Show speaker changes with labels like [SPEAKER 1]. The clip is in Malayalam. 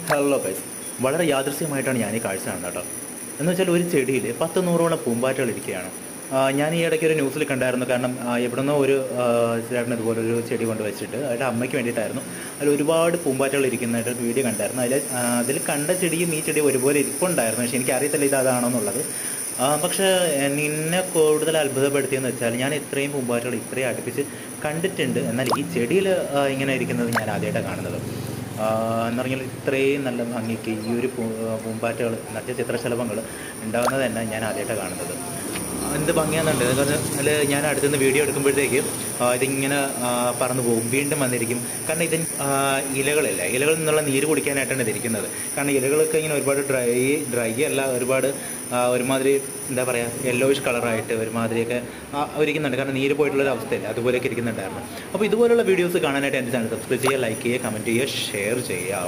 [SPEAKER 1] ഹലോ ഗൈസ്, വളരെ യാദൃശ്യമായിട്ടാണ് ഞാൻ ഈ കാഴ്ച കാണുന്നത് കേട്ടോ. എന്ന് വെച്ചാൽ ഒരു ചെടിയിൽ 10-100ഓളം പൂമ്പാറ്റകൾ ഇരിക്കുകയാണ്. ഞാൻ ഈ ഇടയ്ക്ക് ഒരു ന്യൂസിൽ കണ്ടായിരുന്നു. കാരണം എവിടുന്നോ ഒരു ചേട്ടൻ ഇതുപോലെ ഒരു ചെടി കൊണ്ട് വെച്ചിട്ട് അതിൻ്റെ അമ്മയ്ക്ക് വേണ്ടിയിട്ടായിരുന്നു. അതിൽ ഒരുപാട് പൂമ്പാറ്റകൾ ഇരിക്കുന്നതായിട്ട് ഒരു വീഡിയോ കണ്ടായിരുന്നു. അതിൽ കണ്ട ചെടിയും ഈ ചെടിയും ഒരുപോലെ ഇരിപ്പുണ്ടായിരുന്നു. പക്ഷേ എനിക്കറിയത്തില്ല ഇത് അതാണോ എന്നുള്ളത്. പക്ഷേ നിന്നെ കൂടുതൽ അത്ഭുതപ്പെടുത്തിയെന്ന് വെച്ചാൽ ഞാൻ ഇത്രയും പൂമ്പാറ്റകൾ ഇത്രയും അടുപ്പിച്ച് കണ്ടിട്ടുണ്ട്. എന്നാൽ ഈ ചെടിയിൽ ഇങ്ങനെ ഇരിക്കുന്നത് ഞാൻ ആദ്യമായിട്ടാണ് കാണുന്നത്. എന്ന് പറഞ്ഞാൽ ഇത്രയും നല്ല ഭംഗിക്ക് ഈ ഒരു പൂമ്പാറ്റകൾ ചിത്രശലഭങ്ങൾ ഉണ്ടാകുന്നത് തന്നെ ഞാൻ ആദ്യമായിട്ടാണ് കാണുന്നത്. എന്ത് ഭംഗിയാണെന്നുണ്ട്. കാരണം ഞാൻ അടുത്തുനിന്ന് വീഡിയോ എടുക്കുമ്പോഴത്തേക്ക് ഇതിങ്ങനെ പറന്നു പോകും, വീണ്ടും വന്നിരിക്കും. കാരണം ഇതിന് ഇലകളിൽ നിന്നുള്ള നീര് കുടിക്കാനായിട്ടാണ് ഇതിരിക്കുന്നത്. കാരണം ഇലകളൊക്കെ ഇങ്ങനെ ഒരുപാട് ഡ്രൈ അല്ല, ഒരുപാട് ഒരുമാതിരി എന്താ പറയുക യെല്ലോയിഷ് കളറായിട്ട് ഒരുമാതിരിയൊക്കെ ഇരിക്കുന്നുണ്ട്. കാരണം നീര് പോയിട്ടുള്ളൊരു അവസ്ഥയില്ല, അതുപോലെയൊക്കെ ഇരിക്കുന്നുണ്ടായിരുന്നു. അപ്പോൾ ഇതുപോലുള്ള വീഡിയോസ് കാണാനായിട്ട് എൻ്റെ ചാനൽ സബ്സ്ക്രൈബ് ചെയ്യുക, ലൈക്ക് ചെയ്യുക, കമൻറ്റ് ചെയ്യുക, ഷെയർ ചെയ്യുക.